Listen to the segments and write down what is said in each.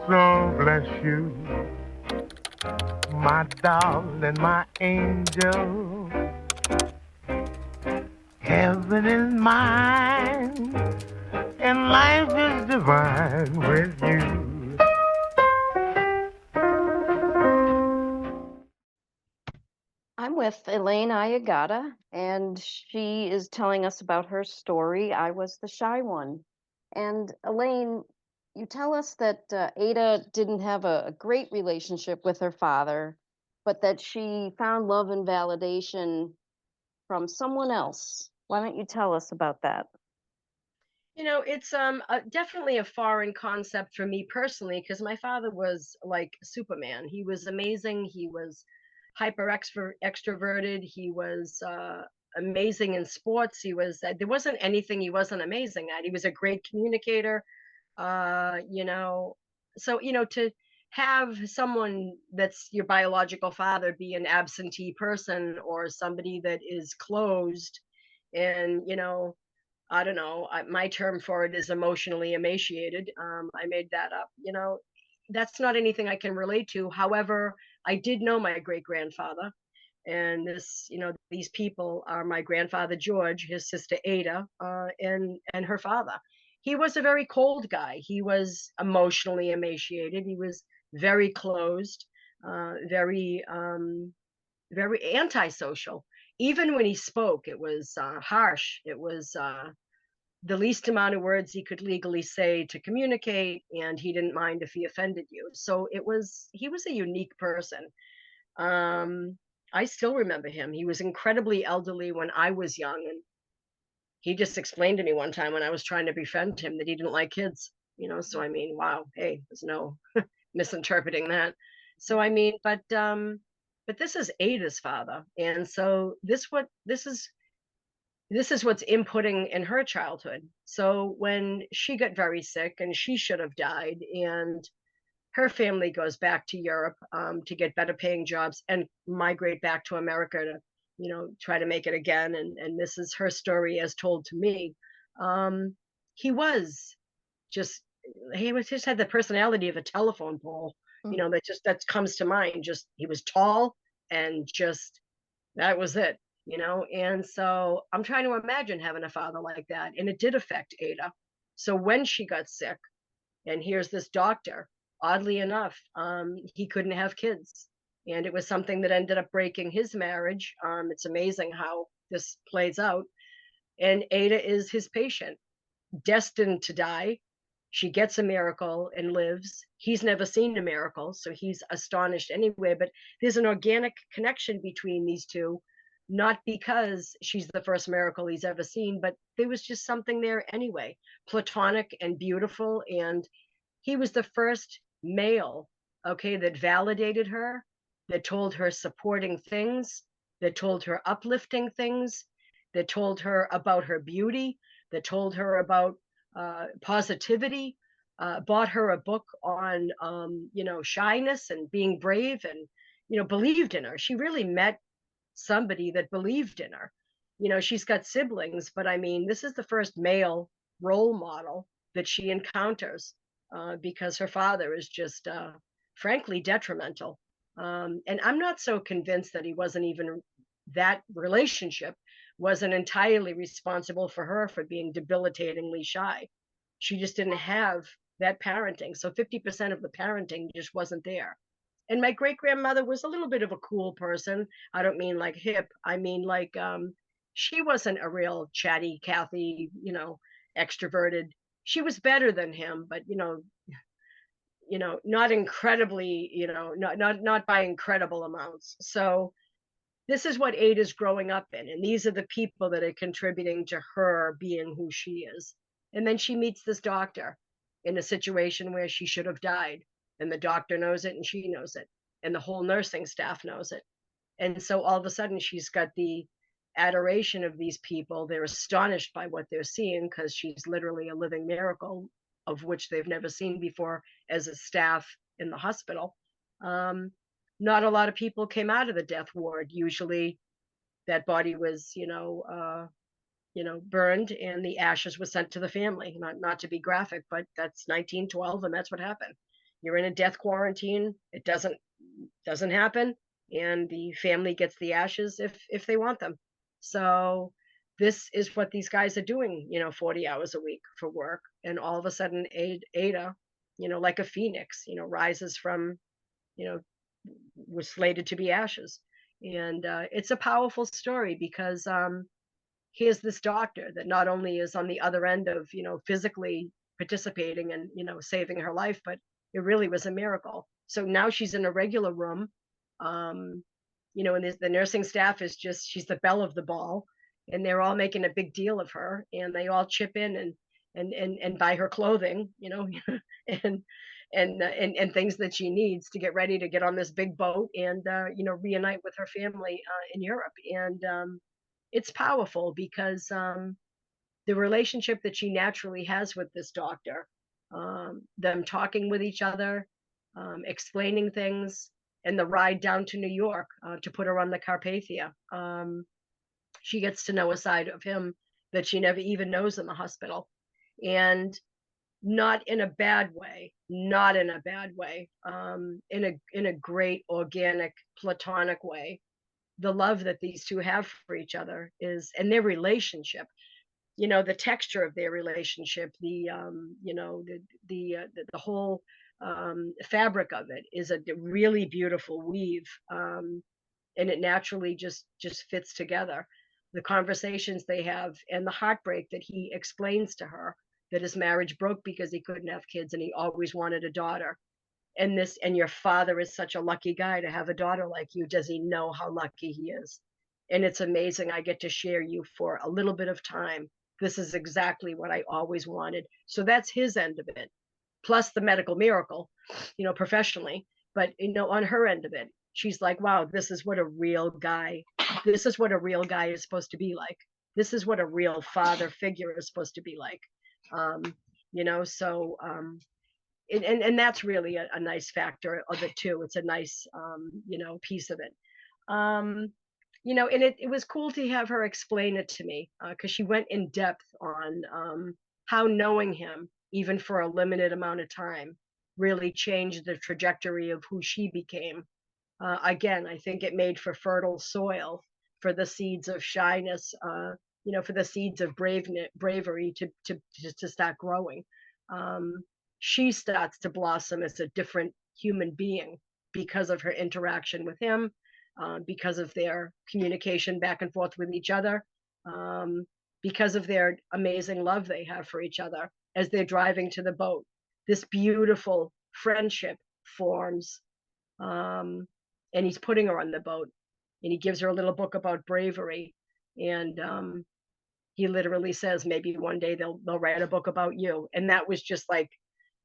So bless you, my darling, my angel. Heaven is mine, and life is divine with you. I'm with Elaine Ayagata, and she is telling us about her story. I was the shy one. And Elaine, you tell us that Ada didn't have a great relationship with her father, but that she found love and validation from someone else. Why don't you tell us about that? It's definitely a foreign concept for me personally because my father was like Superman. He was amazing. He was extroverted. He was amazing in sports. There wasn't anything he wasn't amazing at. He was a great communicator. Uh, you know, to have someone that's your biological father be an absentee person or somebody that is closed and I don't know. My term for it is emotionally emaciated. I made that up. That's not anything I can relate to. However, I did know my great grandfather, and these people are my grandfather George, his sister Ada, and her father. He was a very cold guy. He was emotionally emaciated. He was very closed, very antisocial. Even when he spoke, it was harsh. It was the least amount of words he could legally say to communicate, and he didn't mind if he offended you. So he was a unique person. Um, I still remember him. He was incredibly elderly when I was young, and he just explained to me one time when I was trying to befriend him that he didn't like kids. So I mean, wow, hey, there's no misinterpreting that. So I mean, but this is Ada's father, and so this is what's inputting in her childhood. So when she got very sick and she should have died, and her family goes back to Europe to get better paying jobs and migrate back to America to, try to make it again. And this is her story as told to me. Um, he was just he was just had the personality of a telephone pole. Mm. That comes to mind. Just he was tall and just that was it. And so I'm trying to imagine having a father like that, and it did affect Ada. So when she got sick, and here's this doctor, oddly enough, he couldn't have kids, and it was something that ended up breaking his marriage. It's amazing how this plays out, and Ada is his patient, destined to die. She gets a miracle and lives. He's never seen a miracle, so he's astonished anyway. But there's an organic connection between these two, not because she's the first miracle he's ever seen, but there was just something there anyway, platonic and beautiful. And he was the first male, okay, that validated her, that told her supporting things, that told her uplifting things, that told her about her beauty, that told her about positivity, bought her a book on, shyness and being brave and, believed in her. She really met somebody that believed in her. She's got siblings, but I mean, this is the first male role model that she encounters because her father is just, frankly, detrimental. And I'm not so convinced that he wasn't even that relationship wasn't entirely responsible for her for being debilitatingly shy. She just didn't have that parenting. So 50% of the parenting just wasn't there. And my great grandmother was a little bit of a cool person. I don't mean like hip. I mean like she wasn't a real chatty Cathy, extroverted. She was better than him, but not incredibly, not by incredible amounts. So this is what Ada's growing up in, and these are the people that are contributing to her being who she is. And then she meets this doctor in a situation where she should have died, and the doctor knows it, and she knows it, and the whole nursing staff knows it. And so all of a sudden, she's got the adoration of these people. They're astonished by what they're seeing because she's literally a living miracle of which they've never seen before as a staff in the hospital. Um, Not a lot of people came out of the death ward. Usually, that body was, burned, and the ashes were sent to the family. Not to be graphic, but that's 1912, and that's what happened. you're in a death quarantine. It doesn't happen, and the family gets the ashes if they want them. So this is what these guys are doing, 40 hours a week for work, and all of a sudden Ada, like a phoenix, rises from, you know, was slated to be ashes. And it's a powerful story because here's this doctor that not only is on the other end of, physically participating and, saving her life, but it really was a miracle. So now she's in a regular room. Um, and the nursing staff is just, she's the belle of the ball, and they're all making a big deal of her, and they all chip in and buy her clothing, and and things that she needs to get ready to get on this big boat and reunite with her family in Europe. And it's powerful because the relationship that she naturally has with this doctor, them talking with each other, explaining things, and the ride down to New York to put her on the Carpathia. She gets to know a side of him that she never even knows in the hospital. And not in a bad way, not in a bad way, in a great organic platonic way. The love that these two have for each other is, and their relationship, the texture of their relationship, the whole fabric of it is a really beautiful weave, and it naturally just fits together. The conversations they have and the heartbreak that he explains to her, that his marriage broke because he couldn't have kids and he always wanted a daughter. And your father is such a lucky guy to have a daughter like you. Does he know how lucky he is? And it's amazing. I get to share you for a little bit of time. This is exactly what I always wanted. So that's his end of it, plus the medical miracle, professionally. But on her end of it, she's like, wow, this is what a real guy, this is what a real guy is supposed to be like. This is what a real father figure is supposed to be like. So and that's really a nice factor of it too. It's a nice piece of it. And it was cool to have her explain it to me, because she went in depth on how knowing him, even for a limited amount of time, really changed the trajectory of who she became. Again, I think it made for fertile soil for the seeds of shyness, for the seeds of bravery to start growing. She starts to blossom as a different human being because of her interaction with him, because of their communication back and forth with each other, because of their amazing love they have for each other as they're driving to the boat. This beautiful friendship forms, and he's putting her on the boat, and he gives her a little book about bravery, and he literally says, maybe one day they'll write a book about you. And that was just like,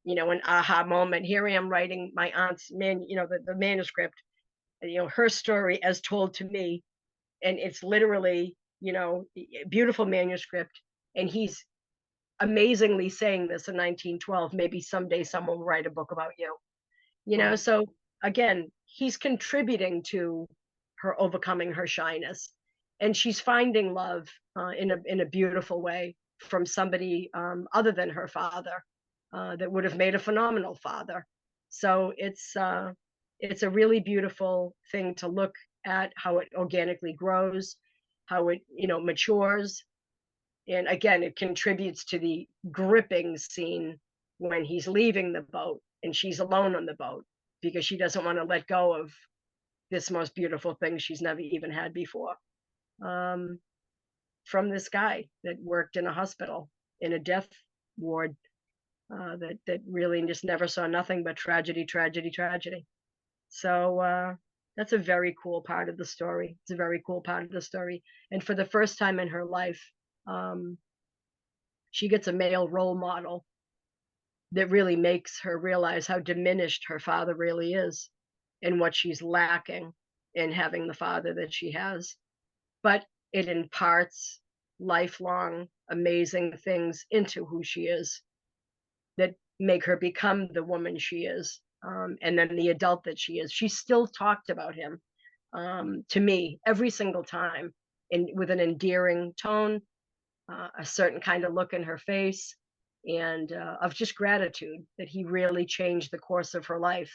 an aha moment. Here I am writing my aunt's the manuscript, her story as told to me, and it's literally, beautiful manuscript, and he's amazingly saying this in 1912, maybe someday someone will write a book about you. Right. So again, he's contributing to her overcoming her shyness, and she's finding love in a beautiful way from somebody other than her father, that would have made a phenomenal father. So it's a really beautiful thing to look at, how it organically grows, how it matures, and again, it contributes to the gripping scene when he's leaving the boat and she's alone on the boat because she doesn't want to let go of this most beautiful thing she's never even had before, um, from this guy that worked in a hospital, in a death ward, that really just never saw nothing but tragedy, tragedy, tragedy. So that's a very cool part of the story. It's a very cool part of the story. And for the first time in her life, um, she gets a male role model that really makes her realize how diminished her father really is and what she's lacking in having the father that she has. But it imparts lifelong amazing things into who she is that make her become the woman she is, and then the adult that she is. She still talked about him, to me every single time, with an endearing tone, a certain kind of look in her face. and of just gratitude that he really changed the course of her life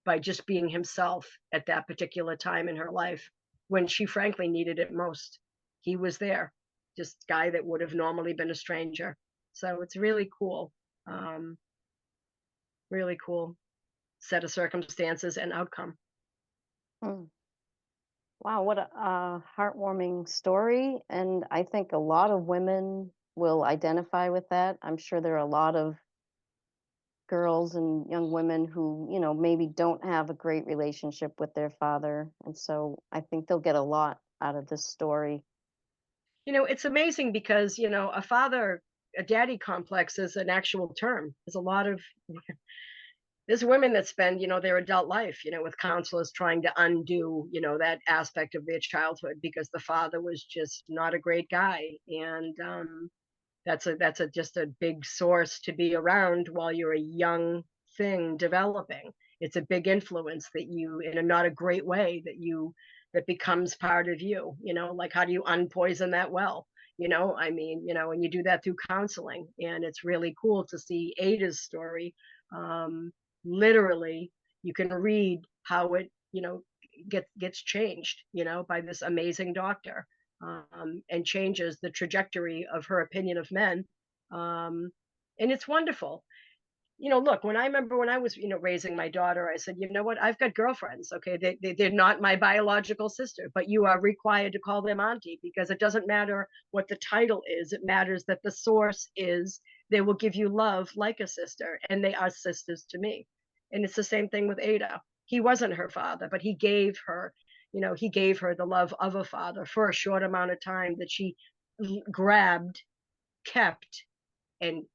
by just being himself at that particular time in her life when she frankly needed it most. He was there, just guy that would have normally been a stranger. So it's really cool, um, really cool set of circumstances and outcome. Hmm. Wow, what a heartwarming story. And I think a lot of women will identify with that. I'm sure there are a lot of girls and young women who, maybe don't have a great relationship with their father. And so I think they'll get a lot out of this story. It's amazing because, a daddy complex is an actual term. There's women that spend, their adult life, with counselors trying to undo, that aspect of their childhood because the father was just not a great guy. And that's a just a big source to be around while you're a young thing developing. It's a big influence that you, in a not a great way, that becomes part of you. Like how do you unpoison that well? I mean, and you do that through counseling, and it's really cool to see Ada's story. Um, Literally, you can read how it, gets changed, by this amazing doctor, and changes the trajectory of her opinion of men. Um, and it's wonderful. Look, when I remember when I was, raising my daughter, I said, you know what? I've got girlfriends. Okay. They're not my biological sister, but you are required to call them auntie because it doesn't matter what the title is. It matters that the source is they will give you love like a sister, and they are sisters to me. And it's the same thing with Ada. He wasn't her father, but he gave her the love of a father for a short amount of time that she grabbed, kept, and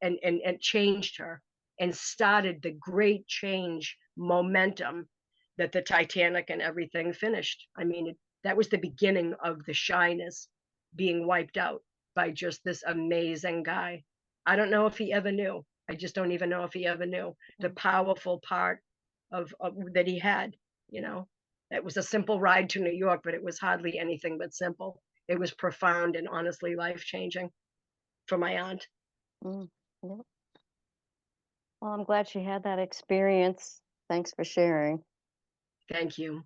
changed her and started the great change momentum that the Titanic and everything finished. I mean, that was the beginning of the shyness being wiped out by just this amazing guy. I don't know if he ever knew. I just don't even know if he ever knew the powerful part of that he had. You know, it was a simple ride to New York, but it was hardly anything but simple. It was profound and honestly life changing for my aunt. Mm, yeah. Well, I'm glad she had that experience. Thanks for sharing. Thank you.